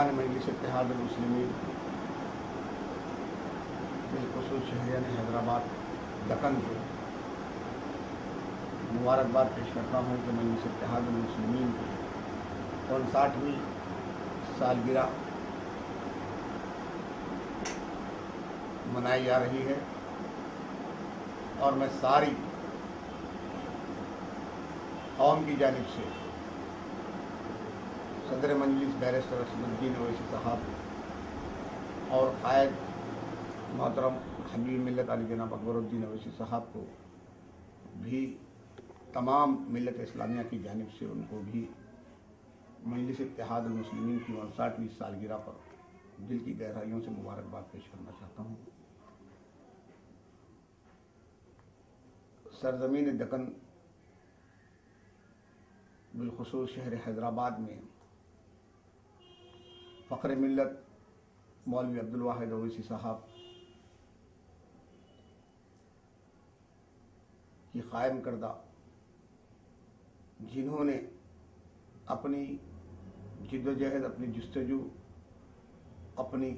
ارکان مجلس اتحاد المسلمین بالخصوص شہریان حیدرآباد دکن کو مبارکباد پیش کرتا ہوں کہ مجلس اتحاد المسلمین کی 59ویں سالگرہ منائی جا رہی ہے، اور میں ساری قوم کی جانب سے صدر مجلس بیرسٹر اسد الدین اویسی صاحب اور قائد محترم حبیب ملت علی جناب اکبر الدین اویسی صاحب کو بھی، تمام ملت اسلامیہ کی جانب سے ان کو بھی مجلس اتحاد المسلمین کی 59ویں سالگرہ پر دل کی گہرائیوں سے مبارکباد پیش کرنا چاہتا ہوں۔ سرزمین دکن بالخصوص شہر حیدرآباد میں فخر ملت مولوی عبدالواحد اویسی صاحب کی قائم کردہ، جنہوں نے اپنی جد و جہد، اپنی جستجو، اپنی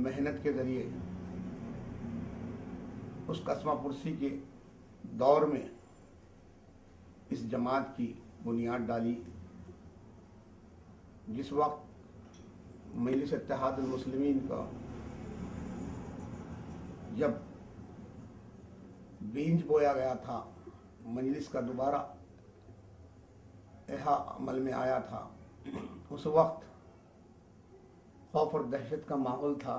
محنت کے ذریعے اس قسمہ پرسی کے دور میں اس جماعت کی بنیاد ڈالی، جس وقت مجلس اتحاد المسلمین کا جب بیج بویا گیا تھا، مجلس کا دوبارہ احیا عمل میں آیا تھا، اس وقت خوف اور دہشت کا ماحول تھا۔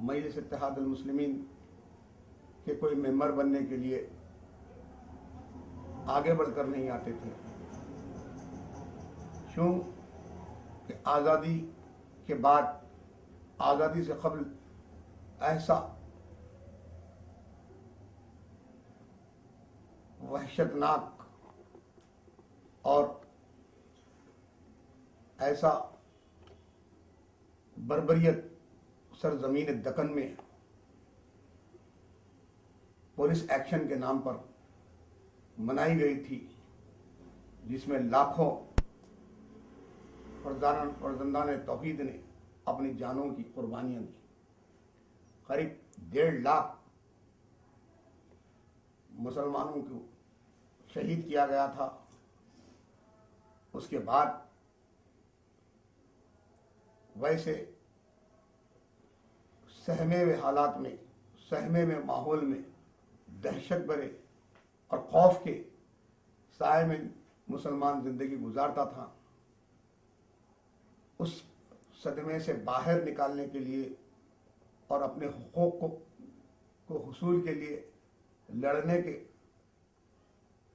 مجلس اتحاد المسلمین کے کوئی ممبر بننے کے لیے آگے بڑھ کر نہیں آتے تھے، کیوں کہ آزادی کے بعد، آزادی سے قبل ایسا وحشتناک اور ایسا بربریت سرزمین دکن میں پولیس ایکشن کے نام پر منائی گئی تھی، جس میں لاکھوں فرزندان توحید نے اپنی جانوں کی قربانیاں دی۔ قریب 1.5 لاکھ مسلمانوں کو شہید کیا گیا تھا۔ اس کے بعد ویسے سہمے ہوئے حالات میں، سہمے ہوئے ماحول میں، دہشت بھرے اور خوف کے سائے میں مسلمان زندگی گزارتا تھا۔ اس صدمے سے باہر نکالنے کے لیے اور اپنے حقوق کو حصول کے لیے لڑنے کے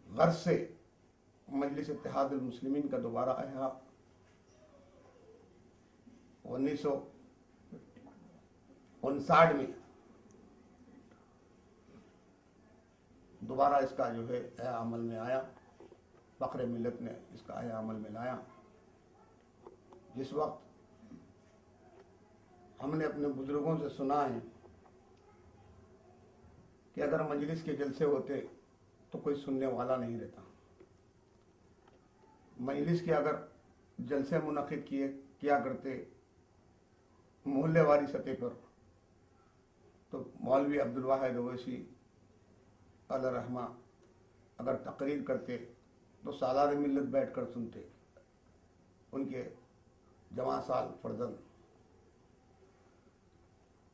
غرض سے مجلس اتحاد المسلمین کا دوبارہ احیا 1959 میں دوبارہ اس کا جو ہے احیا عمل میں آیا۔ فخر ملت نے اس کا احیا عمل میں لایا، جس وقت ہم نے اپنے بزرگوں سے سنا ہے کہ اگر مجلس کے جلسے ہوتے تو کوئی سننے والا نہیں رہتا۔ مجلس کے اگر جلسے منعقد کیا کرتے محلے واری سطح پر، تو مولوی عبدالواحد اویسی علیہ رحمہ اگر تقریر کرتے تو سالار ملت بیٹھ کر سنتے، ان کے جوان سال فرزند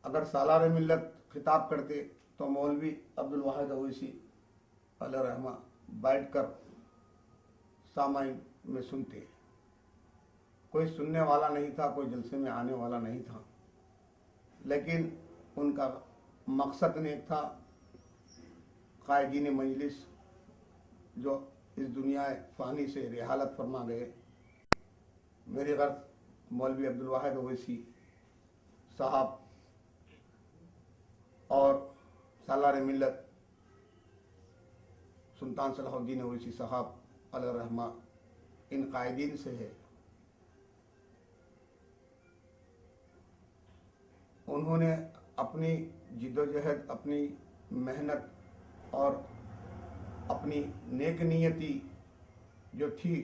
اگر سالار ملت خطاب کرتے تو مولوی عبدالواحد اویسی علیہ رحمہ بیٹھ کر سامعین میں سنتے۔ کوئی سننے والا نہیں تھا، کوئی جلسے میں آنے والا نہیں تھا، لیکن ان کا مقصد نیک تھا۔ قائدین مجلس جو اس دنیا فانی سے رحالت فرما گئے، میری غرض مولوی عبدالواحد اویسی صاحب اور سالار ملت سلطان صلاح الدین اویسی صاحب علیہ رحمہ ان قائدین سے ہے۔ انہوں نے اپنی جد و جہد، اپنی محنت اور اپنی نیک نیتی جو تھی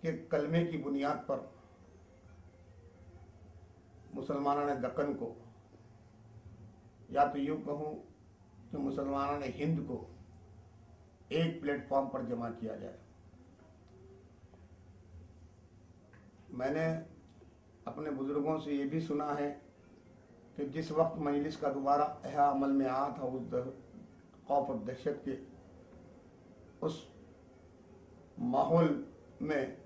کہ کلمے کی بنیاد پر मुसलमानों ने दक्कन को, या तो यूँ कहूँ कि मुसलमानों ने हिंद को एक प्लेटफॉर्म पर जमा किया जाए। मैंने अपने बुजुर्गों से ये भी सुना है कि जिस वक्त मजलिस का दोबारा अहया अमल में आया था, उस खौफ और दहशत के उस माहौल में,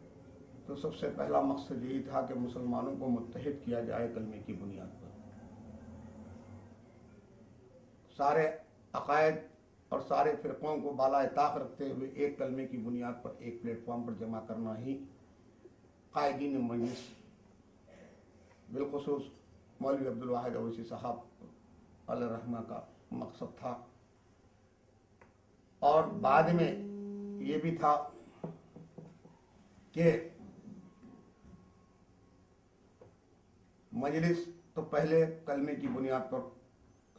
तो सबसे पहला मकसद यही था कि मुसलमानों को मुत्तहिद किया जाए कलमे की बुनियाद पर। सारे अकायद और सारे फ़िरक़ों को बालाए ताक़ रखते हुए एक कलमे की बुनियाद पर एक प्लेटफॉर्म पर जमा करना ही कायदीन मजलिस, बिलखुसूस मौलवी अब्दुल वाहिद अवैसी साहब अलैहि रहमा का मकसद था। और बाद में ये भी था कि मजलिस तो पहले कलमे की बुनियाद पर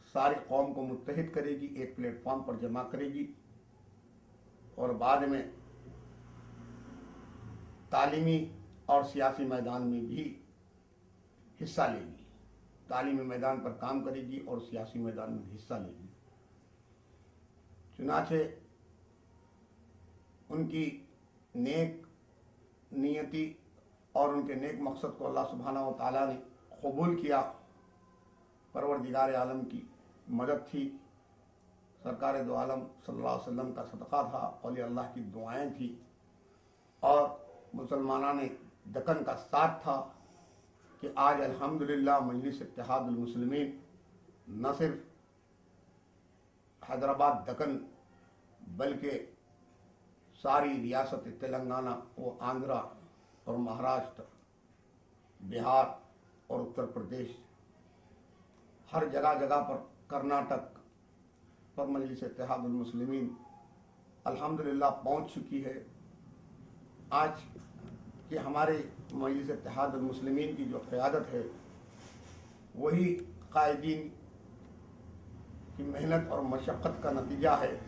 सारी कौम को मुत्तहिद करेगी, एक प्लेटफॉर्म पर जमा करेगी, और बाद में तालीमी और सियासी मैदान में भी हिस्सा लेगी। तालीमी मैदान पर काम करेगी और सियासी मैदान में भी हिस्सा लेगी। चुनाचे उनकी नेक नियति और उनके नेक मकसद को अल्लाह सुब्हानहू व तआला ने कबूल किया। परवरदिगार आलम की मदद थी, सरकार दो आलम सल्लल्लाहु अलैहि वसल्लम का सदका था, औलिया अल्लाह की दुआएं थी, और मुसलमानों ने दक्कन का साथ था कि आज अल्हम्दुलिल्लाह मजलिस इत्तेहादुल मुस्लिमीन न सिर्फ हैदराबाद दक्कन बल्कि सारी रियासत तेलंगाना व आंध्रा और महाराष्ट्र, बिहार और उत्तर प्रदेश, हर जगह जगह पर, कर्नाटक पर मजलिस इत्तेहादुल मुस्लिमीन अल्हम्दुलिल्लाह पहुंच चुकी है। आज कि हमारे मजलिस इत्तेहादुल मुस्लिमीन की जो क़यादत है वही कायदीन की मेहनत और मशक्क़त का नतीजा है।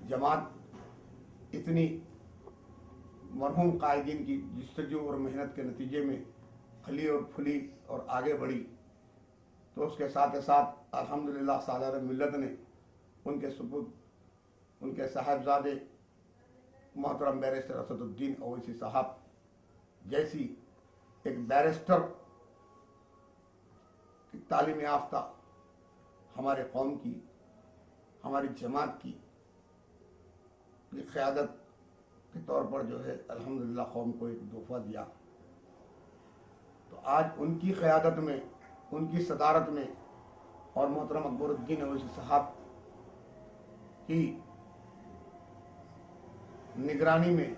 जमात इतनी मरहूम कायदीन की जिस्तजू और मेहनत के नतीजे में फली और फुली और आगे बढ़ी, तो उसके साथ ही साथ अल्हम्दुलिल्लाह सालार मिल्लत ने उनके सुपुत, उनके साहबजादे मोहतरम बैरिस्टर असदुद्दीन ओवैसी साहब जैसी एक बैरिस्टर की तालीम याफ्ता हमारे कौम की, हमारी जमात की क़यादत के तौर पर जो है अल्हम्दुलिल्लाह कौम को एक तोहफा दिया। तो आज उनकी क़यादत में, उनकी सदारत में और मोहतरम अकबरुद्दीन ओवैसी साहब की निगरानी में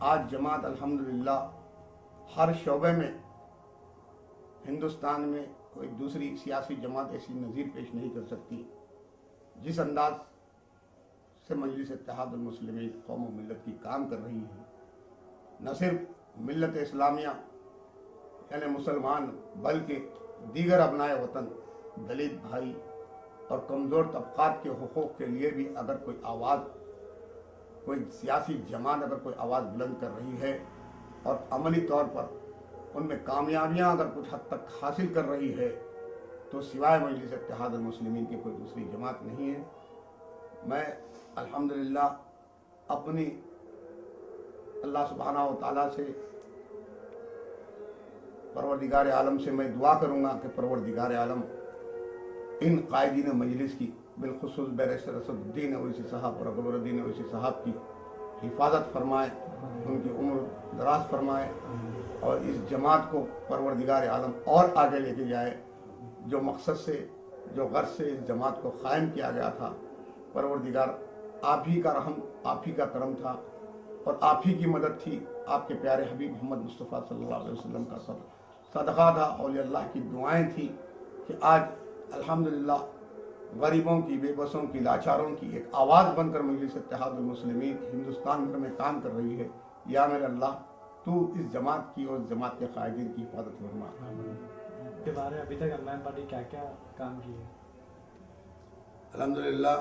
आज जमात अल्हम्दुलिल्लाह हर शोबे में, हिंदुस्तान में कोई दूसरी सियासी जमात ऐसी नज़ीर पेश नहीं कर सकती जिस अंदाज से मजलिस इत्तेहादुल मुस्लिमीन कौम व मिल्लत की काम कर रही है। न सिर्फ मिल्लत इस्लामिया यानी मुसलमान, बल्कि दीगर अबनाए वतन, दलित भाई और कमज़ोर तबक़ात के हुकूक़ के लिए भी अगर कोई आवाज़, कोई सियासी जमात अगर कोई आवाज़ बुलंद कर रही है और अमली तौर पर उनमें कामयाबियाँ अगर कुछ हद तक हासिल कर रही है, तो सिवाय मजलिस इत्तेहादुल मुस्लिमीन की कोई दूसरी जमात नहीं है। मैं अल्हम्दुलिल्लाह अपनी अल्लाह सुब्हानहू व तआला से, परवरदिगार आलम से मैं दुआ करूँगा कि परवरदिगार आलम इन कायदीन मजलिस की, बिलखुसूस बैरिस्टर असदुद्दीन ओवैसी साहब और अकबरुद्दीन ओवैसी साहब की हिफाजत फरमाए, उनकी उम्र दराज फरमाए और इस जमात को परवरदिगार आलम और आगे लेके जाए। जो मकसद से, जो गर्ज से इस जमात को क़ायम किया गया था, परवरदिगार आप ही का रहम, आप ही का करम था और आप ही की मदद थी। आपके प्यारे हबीब मोहम्मद मुस्तफ़ा सल्लल्लाहु अलैहि वसल्लम का सदका था, औलिया अल्लाह की दुआएं थी कि आज अल्हम्दुलिल्लाह गरीबों की, बेबसों की, लाचारों की एक आवाज़ बनकर मजलिस इत्तेहादुल मुस्लिमीन हिंदुस्तान भर में काम कर रही है। या मेरे अल्लाह, तू इस जमात की और जमात के कायदीन की हिफाजत फरमा। के बारे में अभी तक अल्लाह पार्टी क्या क्या काम किए? अल्हम्दुलिल्लाह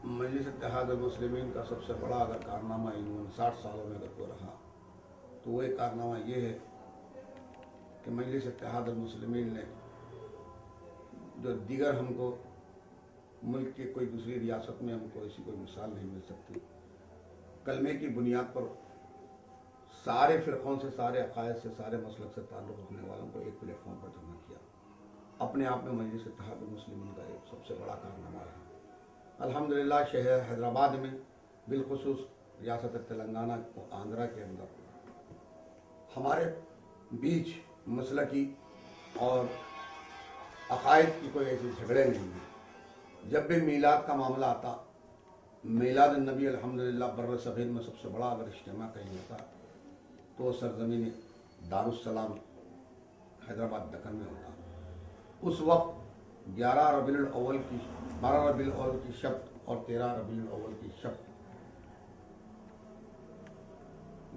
मजलिस इत्तेहादुल मुस्लिमीन का सबसे बड़ा अगर कारनामा इन 59 सालों में अगर कोई रहा तो वो एक कारनामा ये है کہ مجلس اتحاد المسلمین نے جو دیگر ہم کو ملک کے کوئی دوسری ریاست میں ہم کو ایسی کوئی مثال نہیں مل سکتی، کلمے کی بنیاد پر سارے فرقوں سے، سارے عقائد سے، سارے مسلک سے تعلق رکھنے والوں کو ایک پلیٹ فارم پر جمع کیا، اپنے آپ میں مجلس اتحاد المسلمین کا ایک سب سے بڑا کارنامہ رہا۔ الحمدللہ شہر حیدرآباد میں، بالخصوص ریاست تلنگانہ و آندھرا کے اندر ہمارے بیچ مسلکی اور عقائد کی کوئی ایسی جھگڑے نہیں ہیں۔ جب بھی میلاد کا معاملہ آتا، میلاد النبی الحمدللہ بر صغیر میں سب سے بڑا اگر اجتماع کہیں ہوتا تو وہ سرزمین دارالسلام حیدرآباد دکن میں ہوتا۔ اس وقت 11 ربیع الاول کی 12 ربیع الاول کی شب اور 13 ربیع الاول کی شب،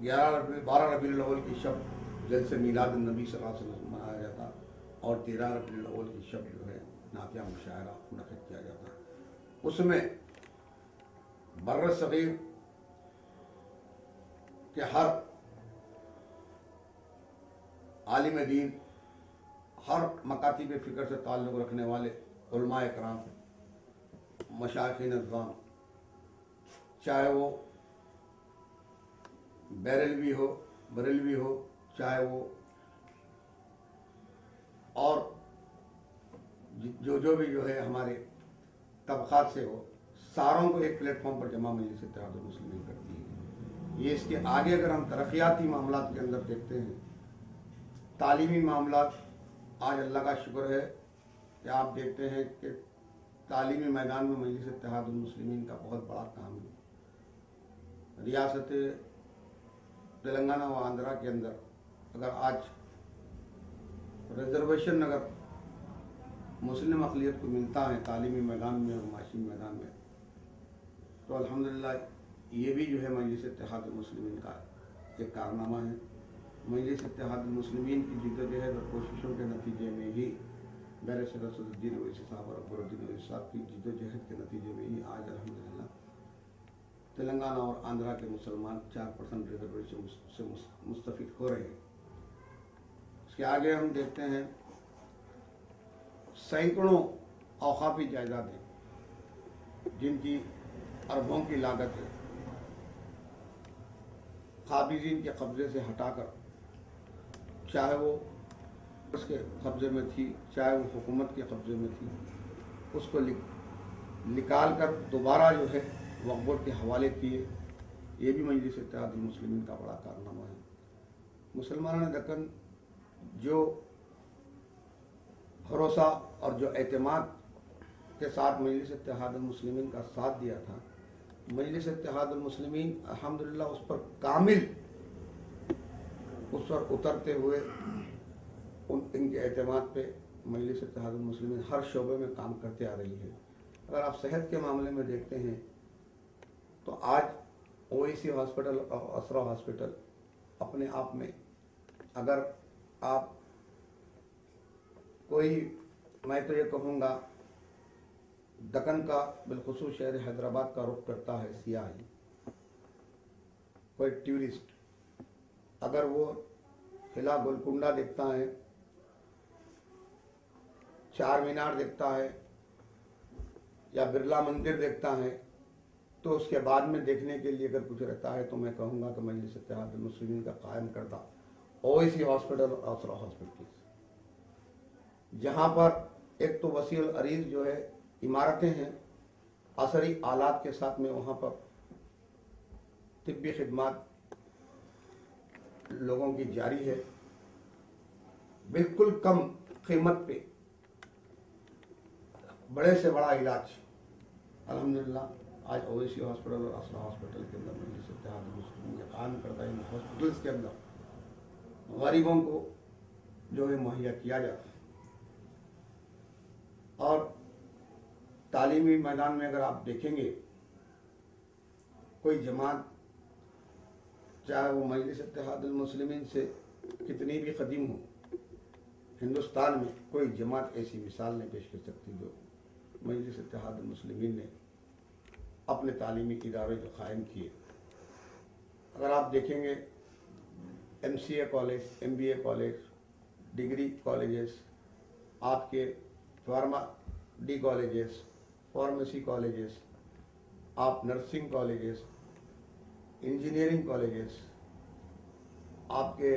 12 ربیع الاول کی شب جلسے میلاد النبی صلی اللہ علیہ وسلم منایا جاتا، اور 13 ربیع الاول کی شب جو ہے نعتیہ مشاعرہ منعقد کیا جاتا۔ اس میں بر صغیر کے ہر عالم دین، ہر مکاتب فکر سے تعلق رکھنے والے علماء اکرام، مشائخین اعظام، چاہے وہ بریلوی ہو، چاہے وہ اور جو بھی جو ہے ہمارے طبقات سے ہو، ساروں کو ایک پلیٹ فارم پر جمع مجلس اتحاد المسلمین کرتی ہے۔ یہ اس کے آگے اگر ہم ترقیاتی معاملات کے اندر دیکھتے ہیں، تعلیمی معاملات، آج اللہ کا شکر ہے کہ آپ دیکھتے ہیں کہ تعلیمی میدان میں مجلس اتحاد المسلمین کا بہت بڑا کام ہے۔ ریاست تلنگانہ و آندھرا کے اندر اگر آج ریزرویشن اگر مسلم اقلیت کو ملتا ہے تعلیمی میدان میں اور معاشی میدان میں، تو الحمدللہ یہ بھی جو ہے مجلس اتحاد المسلمین کا ایک کارنامہ ہے۔ مجلس اتحاد المسلمین کی جدوجہد اور کوششوں کے نتیجے میں ہی، بیرسٹر اسد الدین اویسی صاحب اور اکبر الدین اویسی صاحب کی جدوجہد کے نتیجے میں ہی آج الحمدللہ تلنگانہ اور آندھرا کے مسلمان 4% ریزرویشن سے مستفید ہو رہے ہیں۔ اس کے آگے ہم دیکھتے ہیں سینکڑوں اوقافی جائیدادیں جن کی اربوں کی لاگت ہے، قابضین کے قبضے سے ہٹا کر، چاہے وہ اس کے قبضے میں تھی، چاہے وہ حکومت کے قبضے میں تھی، اس کو نکال کر دوبارہ جو ہے وقف بورڈ کے حوالے کیے۔ یہ بھی مجلس اتحاد المسلمین کا بڑا کارنامہ ہے۔ مسلمانان دکن جو بھروسہ اور جو اعتماد کے ساتھ مجلس اتحاد المسلمین کا ساتھ دیا تھا، مجلس اتحاد المسلمین الحمدللہ اس پر کامل اس پر اترتے ہوئے ان کے اعتماد پہ مجلس اتحاد المسلمین ہر شعبے میں کام کرتے آ رہی ہے۔ اگر آپ صحت کے معاملے میں دیکھتے ہیں تو آج اویسی ہاسپٹل اور اسرا ہاسپٹل اپنے آپ میں، اگر آپ کوئی، میں تو یہ کہوں گا دکن کا بالخصوص شہر حیدرآباد کا رخ کرتا ہے سیاحی، کوئی ٹورسٹ اگر وہ قلعہ گولکنڈہ دیکھتا ہے، چار مینار دیکھتا ہے یا برلا مندر دیکھتا ہے، تو اس کے بعد میں دیکھنے کے لیے اگر کچھ رہتا ہے تو میں کہوں گا کہ مجلس اتحاد المسلمین کا قائم کردہ اویسی ہاسپٹل اور اسرا ہاسپٹل، جہاں پر ایک تو وسیع العریض جو ہے عمارتیں ہیں، عصری آلات کے ساتھ میں وہاں پر طبی خدمات لوگوں کی جاری ہے، بالکل کم قیمت پہ بڑے سے بڑا علاج الحمدللہ آج اویسی ہاسپٹل اور اسرا ہاسپٹل کے اندر مجلس اتحاد المسلمین کے قائم کردہ ان ہاسپٹلس کے اندر غریبوں کو جو ہے مہیا کیا جاتا ہے۔ اور تعلیمی میدان میں اگر آپ دیکھیں گے، کوئی جماعت چاہے وہ مجلس اتحاد المسلمین سے کتنی بھی قدیم ہو، ہندوستان میں کوئی جماعت ایسی مثال نہیں پیش کر سکتی جو مجلس اتحاد المسلمین نے اپنے تعلیمی ادارے جو قائم کیے۔ اگر آپ دیکھیں گے MCA college, MBA college, degree colleges, आपके pharma D colleges, pharmacy colleges, आप नर्सिंग कॉलेजेस, इंजीनियरिंग कॉलेजेस, आपके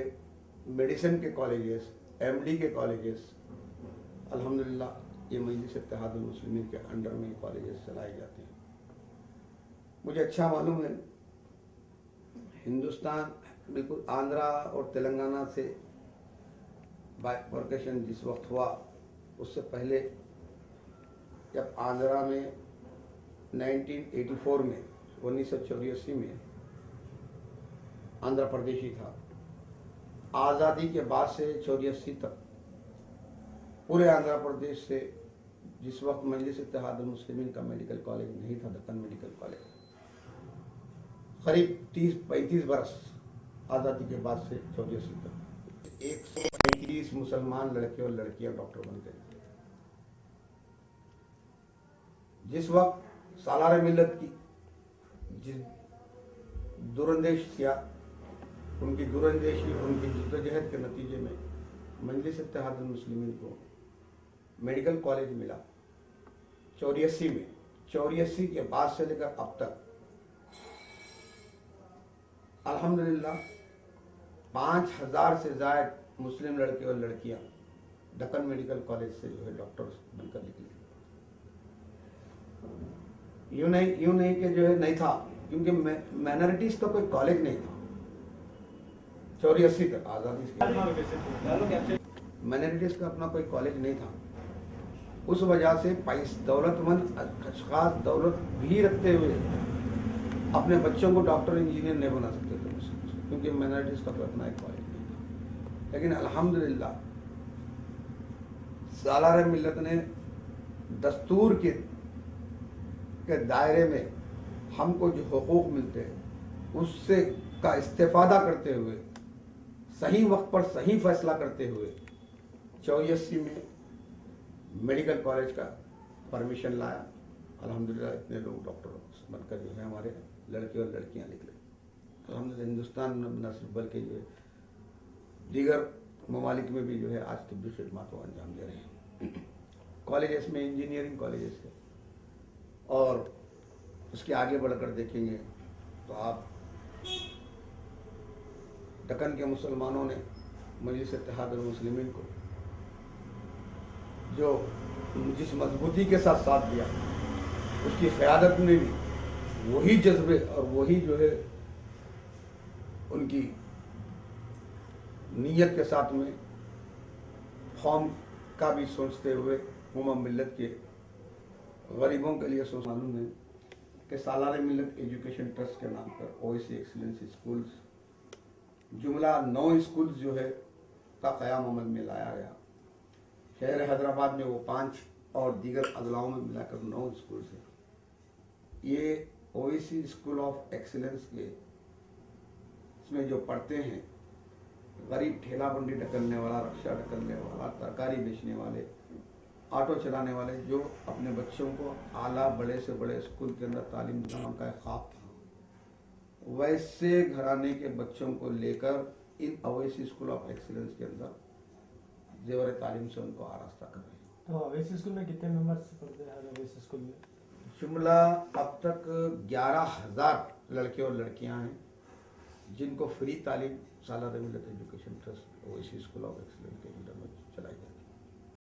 मेडिसिन के कॉलेजेस, एमडी के कॉलेजेस, अल्हम्दुलिल्लाह ये मजलिस इत्तेहादुल मुस्लिमीन के अंडर में कॉलेजेस चलाए जाते हैं। मुझे अच्छा मालूम है हिंदुस्तान बिल्कुल आंध्रा और तेलंगाना से बाइफर्केशन जिस वक्त हुआ उससे पहले जब आंध्रा में 1984 में 1984 में आंध्र प्रदेश ही था, आज़ादी के बाद से 84 तक पूरे आंध्र प्रदेश से जिस वक्त मजलिस इत्तेहादुल मुस्लिमीन का मेडिकल कॉलेज नहीं था, दक्कन मेडिकल कॉलेज, करीब 30-35 बरस आज़ादी के बाद से 84 तक 135 मुसलमान लड़के और लड़कियां डॉक्टर बन गए। जिस वक्त सालार मिल्लत की जिस दुरंदेश किया, उनकी दुरंदेशी और उनकी जिद्दोजहद के नतीजे में मजलिस इत्तेहादुल मुस्लिमीन को मेडिकल कॉलेज मिला 84 में। 84 के बाद से लेकर अब तक अल्हम्दुलिल्लाह 5000 से ज़्यादा मुस्लिम लड़के और लड़कियां दक्कन मेडिकल कॉलेज से जो है डॉक्टर्स बनकर निकले। यूं नहीं कि जो है नहीं था, क्योंकि माइनॉरिटीज का कोई कॉलेज नहीं था 84 तक आज़ादी से। माइनॉरिटीज का अपना कोई कॉलेज नहीं था। उस वजह से दौलतमंद अशखास दौलत भी रखते हुए अपने बच्चों को डॉक्टर इंजीनियर नहीं बना सकते थे, क्योंकि माइनॉरिटीज का तो अपना एक कॉलेज नहीं था। लेकिन अल्हम्दुलिल्लाह सालार मिल्लत ने दस्तूर के दायरे में हमको जो हुकूक मिलते हैं उससे का इस्तेफादा करते हुए सही वक्त पर सही फैसला करते हुए 84 में मेडिकल कॉलेज का परमिशन लाया। अल्हम्दुलिल्लाह इतने लोग डॉक्टर बनकर जो है हमारे लड़के और लड़कियां निकले। अल्हम्दुलिल्लाह हिंदुस्तान में न सिर्फ बल्कि जो है दीगर ममालिक में भी जो है आज तिब्बी खिदमत को अंजाम दे रहे हैं। कॉलेजेस में इंजीनियरिंग कॉलेजेस है, और उसके आगे बढ़कर देखेंगे तो आप दक्कन के मुसलमानों ने मजलिस इत्तेहादुल मुस्लिमीन को जो जिस मजबूती के साथ साथ दिया, उसकी क़यादत में भी वही जज्बे और वही जो है उनकी नीयत के साथ में कौम का भी सोचते हुए मिल्लत के गरीबों के लिए सोच। मालूम है कि सालार मिल्लत एजुकेशन ट्रस्ट के नाम पर ओवैसी एक्सीलेंस स्कूल्स जुमला 9 स्कूल्स जो है का क़याम अमल में लाया गया। शहर हैदराबाद में वो 5 और दीगर अजलाओं में मिलाकर 9 स्कूल्स हैं। ये ओवैसी स्कूल ऑफ एक्सीलेंस के इसमें जो पढ़ते हैं गरीब ठेला बंडी ढकलने वाला, रक्षा ढकलने वाला, तरकारी बेचने वाले, ऑटो चलाने वाले, जो अपने बच्चों को आला बड़े से बड़े स्कूल के अंदर तालीम देना उनका एक ख्वाब था, वैसे घराने के बच्चों को लेकर इन ओवैसी स्कूल ऑफ एक्सीलेंस के अंदर जेवर तालीम से उनको आरास्ता कर रहे हैं। तो ओवैसी स्कूल में कितने मेंबर्स पढ़ते हैं ओवैसी स्कूल में? शिमला अब तक 11,000 लड़के और लड़कियां हैं जिनको फ्री तालीम सालार मिल्लत education trust Owaisi school of excellence के अंदर में चलाई जाती है।